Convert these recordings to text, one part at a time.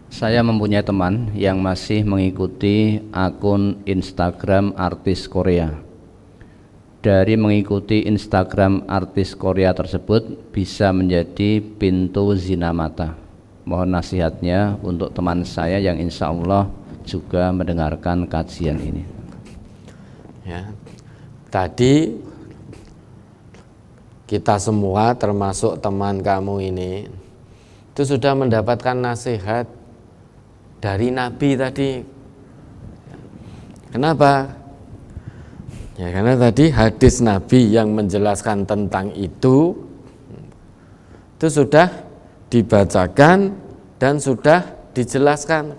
Saya mempunyai teman yang masih mengikuti akun Instagram artis Korea. Dari mengikuti Instagram artis Korea tersebut bisa menjadi pintu zina mata. Mohon nasihatnya untuk teman saya yang insya Allah juga mendengarkan kajian ini. Ya, tadi kita semua termasuk teman kamu ini itu sudah mendapatkan nasihat dari Nabi tadi. Kenapa? Ya karena tadi hadis Nabi yang menjelaskan tentang itu sudah dibacakan dan sudah dijelaskan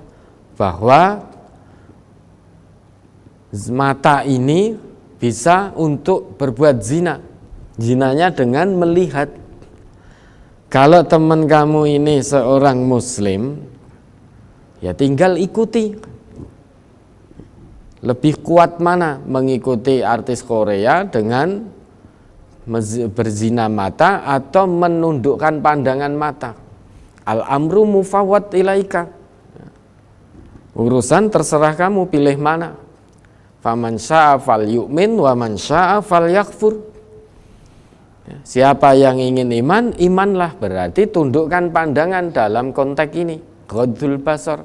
bahwa mata ini bisa untuk berbuat zina. Zinanya dengan melihat. Kalau teman kamu ini seorang muslim, ya tinggal ikuti. Lebih kuat mana mengikuti artis Korea dengan berzina mata atau menundukkan pandangan mata? Al-amru mufawwad ilaika. Urusan terserah kamu, pilih mana. Faman syaa falyu'min wa man syaa falyakfur. Siapa yang ingin iman, imanlah. Berarti tundukkan pandangan dalam konteks ini. Ghaddul basar.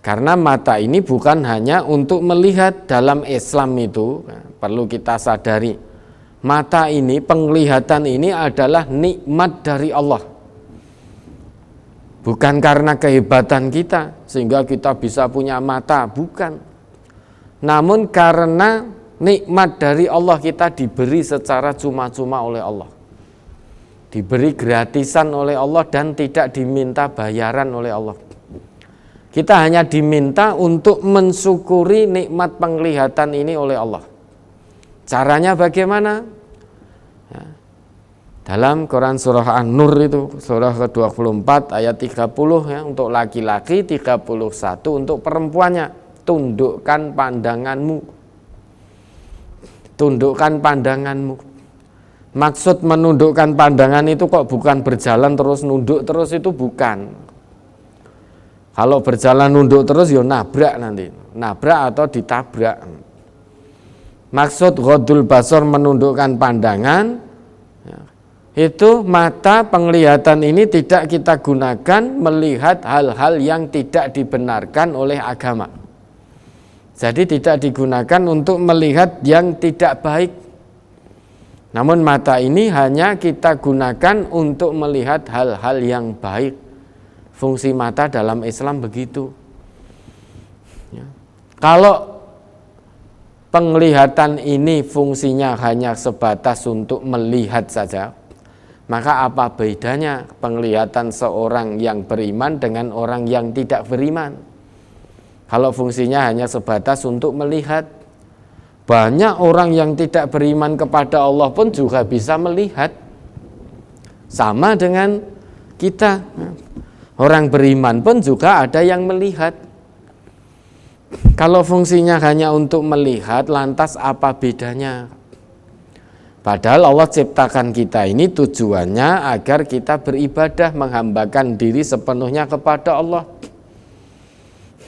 Karena mata ini bukan hanya untuk melihat. Dalam Islam itu perlu kita sadari, mata ini, penglihatan ini adalah nikmat dari Allah. Bukan karena kehebatan kita sehingga kita bisa punya mata, bukan. Namun karena nikmat dari Allah, kita diberi secara cuma-cuma oleh Allah, diberi gratisan oleh Allah dan tidak diminta bayaran oleh Allah. Kita hanya diminta untuk mensyukuri nikmat penglihatan ini oleh Allah. Caranya bagaimana? Ya. Dalam Quran surah An-Nur itu, surah ke-24 ayat 30 ya, untuk laki-laki, 31 untuk perempuannya. Tundukkan pandanganmu. Tundukkan pandanganmu. Maksud menundukkan pandangan itu kok bukan berjalan terus nunduk terus, itu bukan. Kalau berjalan nunduk terus ya nabrak nanti, nabrak atau ditabrak. Maksud ghaddul basar, menundukkan pandangan, itu mata penglihatan ini tidak kita gunakan melihat hal-hal yang tidak dibenarkan oleh agama. Jadi tidak digunakan untuk melihat yang tidak baik. Namun mata ini hanya kita gunakan untuk melihat hal-hal yang baik. Fungsi mata dalam Islam begitu. Ya. Kalau penglihatan ini fungsinya hanya sebatas untuk melihat saja, maka apa bedanya penglihatan seorang yang beriman dengan orang yang tidak beriman? Kalau fungsinya hanya sebatas untuk melihat, banyak orang yang tidak beriman kepada Allah pun juga bisa melihat. Sama dengan kita. Orang beriman pun juga ada yang melihat. Kalau fungsinya hanya untuk melihat, lantas apa bedanya? Padahal Allah ciptakan kita ini tujuannya agar kita beribadah, menghambakan diri sepenuhnya kepada Allah.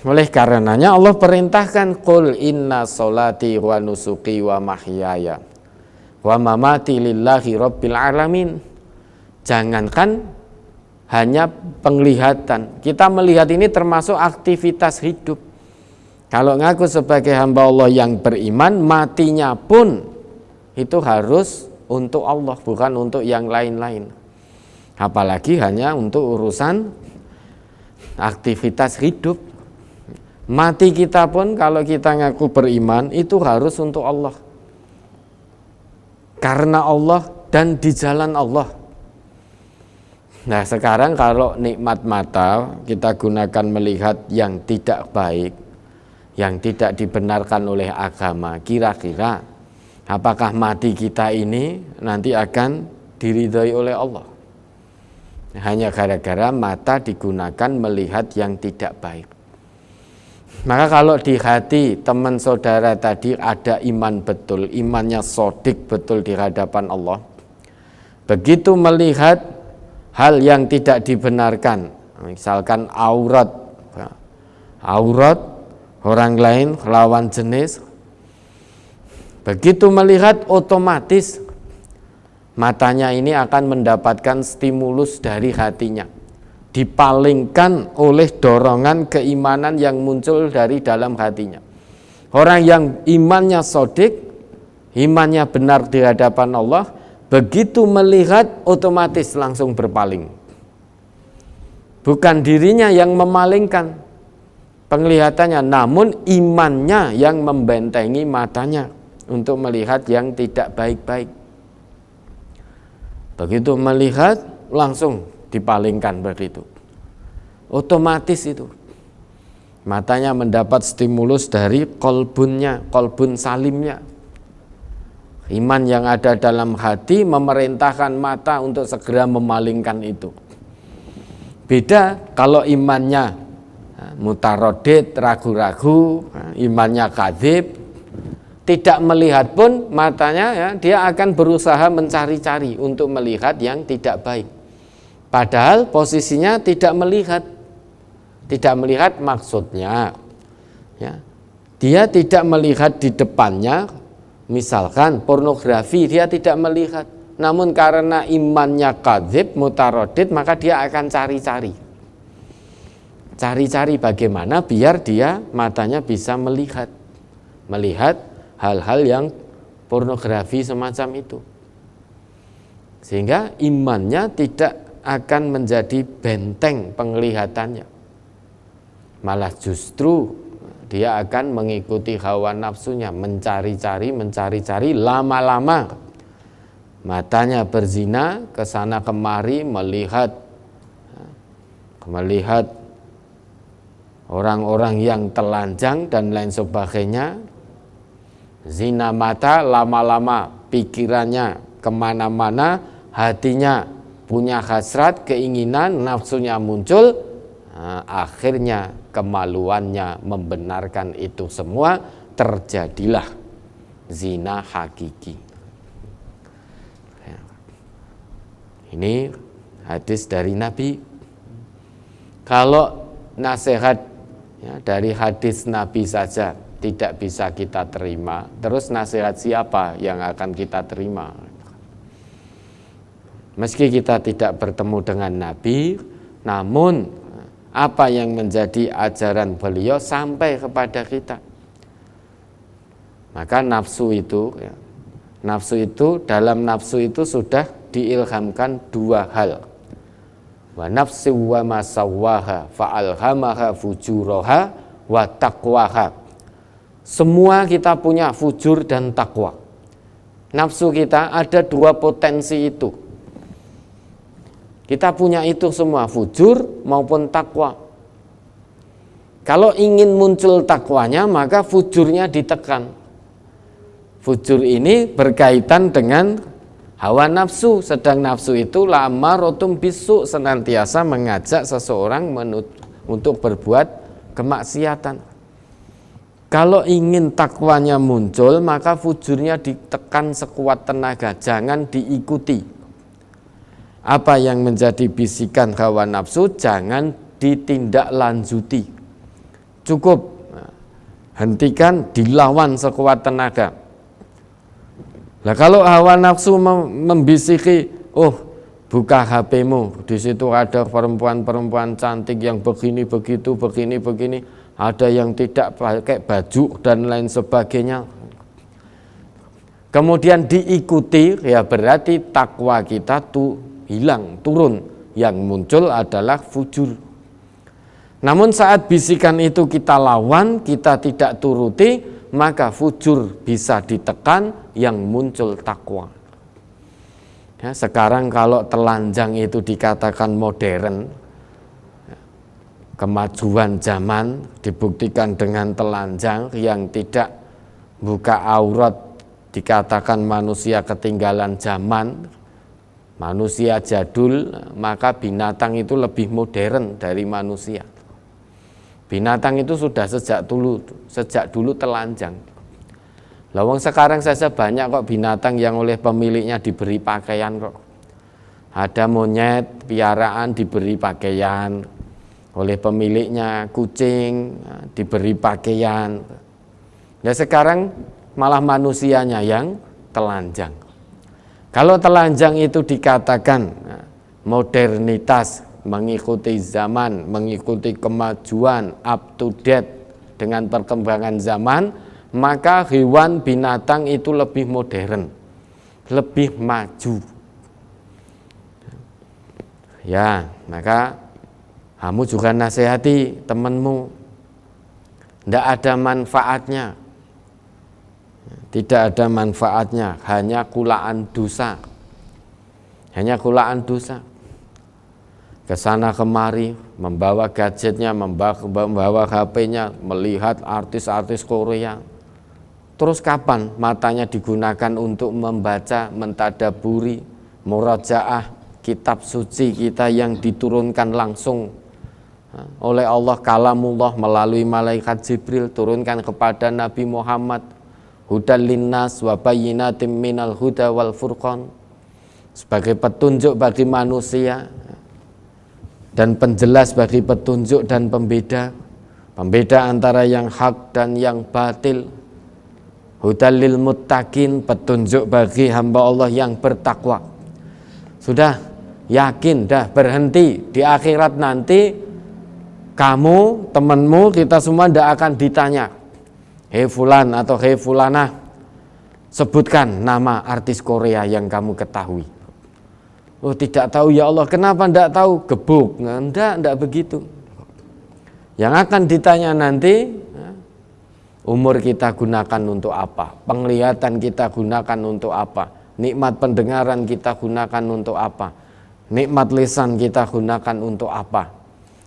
Oleh karenanya Allah perintahkan, qul inna sholati wa nusuki wa mahyaya wa mamati lillahi rabbil alamin. Jangankan hanya penglihatan, kita melihat ini termasuk aktivitas hidup. Kalau ngaku sebagai hamba Allah yang beriman, matinya pun itu harus untuk Allah, bukan untuk yang lain-lain. Apalagi hanya untuk urusan aktivitas hidup. Mati kita pun kalau kita ngaku beriman itu harus untuk Allah, karena Allah dan di jalan Allah. Nah sekarang kalau nikmat mata kita gunakan melihat yang tidak baik, yang tidak dibenarkan oleh agama, kira-kira apakah mati kita ini nanti akan diridhai oleh Allah? Hanya gara-gara mata digunakan melihat yang tidak baik. Maka kalau di hati teman saudara tadi ada iman betul, imannya shodiq betul di hadapan Allah, begitu melihat hal yang tidak dibenarkan, Misalkan aurat orang lain lawan jenis, begitu melihat otomatis matanya ini akan mendapatkan stimulus dari hatinya, dipalingkan oleh dorongan keimanan yang muncul dari dalam hatinya. Orang yang imannya sodik, imannya benar di hadapan Allah, begitu melihat otomatis langsung berpaling. Bukan dirinya yang memalingkan penglihatannya, namun imannya yang membentengi matanya untuk melihat yang tidak baik-baik. Begitu melihat langsung dipalingkan begitu. Otomatis itu. Matanya mendapat stimulus dari kolbun salimnya. Iman yang ada dalam hati memerintahkan mata untuk segera memalingkan itu. Beda kalau imannya mutarodid, ragu-ragu, imannya kadzib, tidak melihat pun matanya ya, dia akan berusaha mencari-cari untuk melihat yang tidak baik. Padahal posisinya tidak melihat. Tidak melihat maksudnya ya, dia tidak melihat di depannya, misalkan pornografi dia tidak melihat. Namun karena imannya kadzib, mutarodid, maka dia akan cari-cari bagaimana biar dia matanya bisa melihat hal-hal yang pornografi semacam itu, sehingga imannya tidak akan menjadi benteng penglihatannya, malah justru dia akan mengikuti hawa nafsunya, mencari-cari, lama-lama matanya berzina, kesana kemari melihat orang-orang yang telanjang dan lain sebagainya. Zina mata, lama-lama pikirannya kemana-mana, hatinya punya hasrat, keinginan, nafsunya muncul, akhirnya kemaluannya membenarkan itu semua, terjadilah zina hakiki. Ini hadis dari Nabi. Kalau nasihat ya, dari hadis Nabi saja tidak bisa kita terima, terus nasihat siapa yang akan kita terima? Meski kita tidak bertemu dengan Nabi, namun apa yang menjadi ajaran beliau sampai kepada kita. Maka nafsu itu ya, dalam nafsu itu sudah diilhamkan dua hal. Wa nafsi wa ma sawwaha fa alhamaha fujuraha wa taqwaha. Semua kita punya fujur dan takwa. Nafsu kita ada dua potensi itu. Kita punya itu semua, fujur maupun takwa. Kalau ingin muncul takwanya, maka fujurnya ditekan. Fujur ini berkaitan dengan hawa nafsu, sedang nafsu itu lamarotum bisu, senantiasa mengajak seseorang untuk berbuat kemaksiatan. Kalau ingin takwanya muncul, maka fujurnya ditekan sekuat tenaga, jangan diikuti. Apa yang menjadi bisikan hawa nafsu jangan ditindaklanjuti. Cukup hentikan, dilawan sekuat tenaga. Nah, kalau hawa nafsu membisiki, buka HP-mu, di situ ada perempuan-perempuan cantik yang begini begitu, begini, ada yang tidak pakai baju dan lain sebagainya. Kemudian diikuti, ya berarti takwa kita tuh hilang, turun. Yang muncul adalah fujur. Namun saat bisikan itu kita lawan, kita tidak turuti, maka fujur bisa ditekan, yang muncul takwa. Ya, sekarang kalau telanjang itu dikatakan modern, kemajuan zaman dibuktikan dengan telanjang yang tidak buka aurat, dikatakan manusia ketinggalan zaman, manusia jadul, maka binatang itu lebih modern dari manusia. Binatang itu sudah sejak dulu telanjang. Lawang sekarang saja banyak kok binatang yang oleh pemiliknya diberi pakaian kok. Ada monyet piaraan diberi pakaian, oleh pemiliknya, kucing diberi pakaian. Nah sekarang malah manusianya yang telanjang. Kalau telanjang itu dikatakan modernitas, mengikuti zaman, mengikuti kemajuan, up to date dengan perkembangan zaman, maka hewan binatang itu lebih modern, lebih maju. Ya, maka kamu juga nasihati temanmu, tidak ada manfaatnya, tidak ada manfaatnya, hanya kulaan dosa, hanya kulaan dosa. Kesana kemari, membawa gadgetnya, membawa HP-nya, melihat artis-artis Korea. Terus kapan matanya digunakan untuk membaca, mentadaburi, murajaah kitab suci kita yang diturunkan langsung oleh Allah, kalamullah melalui malaikat Jibril turunkan kepada Nabi Muhammad, hudal linnas wa bayyinatim minal huda wal furqan, sebagai petunjuk bagi manusia dan penjelas bagi petunjuk dan pembeda antara yang hak dan yang batil, hudal lil muttaqin, petunjuk bagi hamba Allah yang bertakwa. Sudah yakin, dah berhenti, di akhirat nanti kamu, temanmu, kita semua tidak akan ditanya, hei fulan atau hei fulanah, sebutkan nama artis Korea yang kamu ketahui. Oh tidak tahu ya Allah, kenapa tidak tahu? Gebuk, tidak begitu. Yang akan ditanya nanti, umur kita gunakan untuk apa? Penglihatan kita gunakan untuk apa? Nikmat pendengaran kita gunakan untuk apa? Nikmat lisan kita gunakan untuk apa?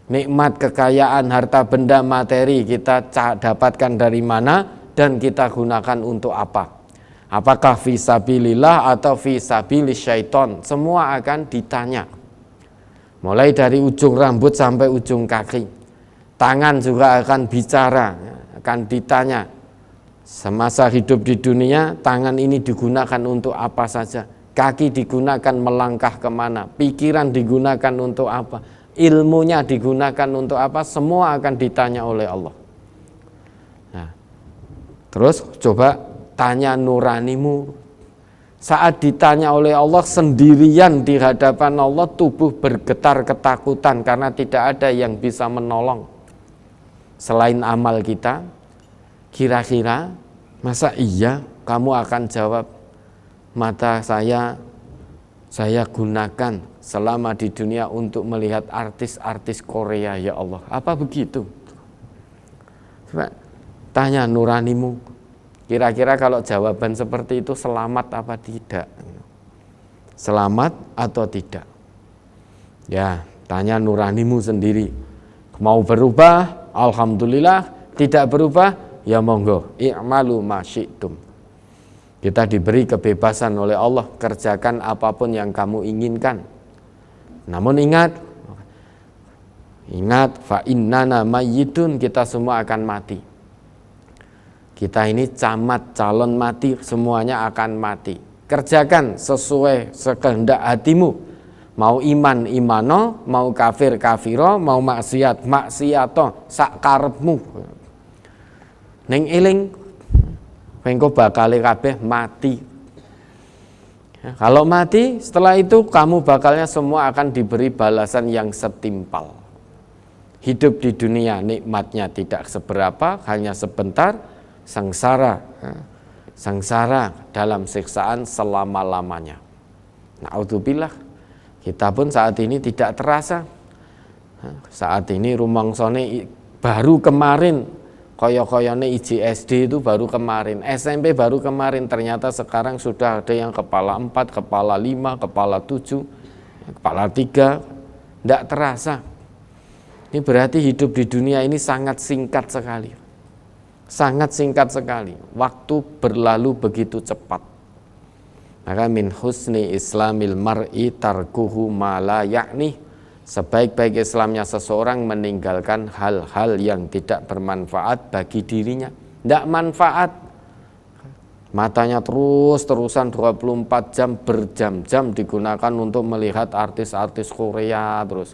Nikmat kekayaan harta benda materi kita dapatkan dari mana dan kita gunakan untuk apa? Apakah fisabilillah atau fisabilis syaiton? Semua akan ditanya. Mulai dari ujung rambut sampai ujung kaki. Tangan juga akan bicara, akan ditanya. Semasa hidup di dunia, tangan ini digunakan untuk apa saja? Kaki digunakan melangkah kemana? Pikiran digunakan untuk apa? Ilmunya digunakan untuk apa? Semua akan ditanya oleh Allah. Nah, terus coba tanya nuranimu. Saat ditanya oleh Allah sendirian di hadapan Allah, tubuh bergetar ketakutan karena tidak ada yang bisa menolong selain amal kita. Kira-kira masa iya kamu akan jawab, mata saya gunakan selama di dunia untuk melihat artis-artis Korea ya Allah. Apa begitu? Coba tanya nuranimu. Kira-kira kalau jawaban seperti itu selamat apa tidak? Selamat atau tidak? Ya, tanya nuranimu sendiri. Mau berubah? Alhamdulillah. Tidak berubah? Ya monggo. I'malu ma syi'tum. Kita diberi kebebasan oleh Allah, kerjakan apapun yang kamu inginkan. Namun ingat fa innana mayyitun, kita semua akan mati. Kita ini camat, calon mati, semuanya akan mati. Kerjakan sesuai sekehendak hatimu. Mau iman imano, mau kafir kafiro, mau maksiat maksiato, sak karepmu. Ning eling engko bakal kabeh mati. Ya, kalau mati, setelah itu kamu bakalnya semua akan diberi balasan yang setimpal. Hidup di dunia nikmatnya tidak seberapa, hanya sebentar. Sengsara dalam siksaan selama-lamanya. Na'udzubillah, kita pun saat ini tidak terasa. Saat ini rumangsane baru kemarin, koyo-koyone IJSD itu baru kemarin, SMP baru kemarin, ternyata sekarang sudah ada yang kepala 4, kepala 5, kepala 7, kepala 3, tidak terasa. Ini berarti hidup di dunia ini sangat singkat sekali. Sangat singkat sekali, waktu berlalu begitu cepat. Maka min husni islamil mar'i tarkuhu ma la ya'ni, sebaik-baik Islamnya seseorang meninggalkan hal-hal yang tidak bermanfaat bagi dirinya. Tidak manfaat, matanya terus-terusan 24 jam berjam-jam digunakan untuk melihat artis-artis Korea terus.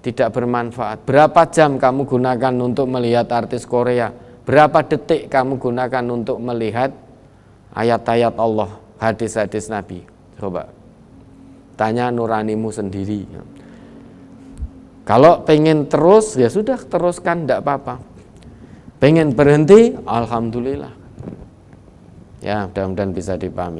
tidak bermanfaat. Berapa jam kamu gunakan untuk melihat artis Korea? Berapa detik kamu gunakan untuk melihat ayat-ayat Allah, hadis-hadis Nabi? Coba tanya nuranimu sendiri. Kalau pengen terus, ya sudah teruskan, tidak apa-apa. Pengen berhenti, alhamdulillah. Ya, mudah-mudahan bisa dipahami.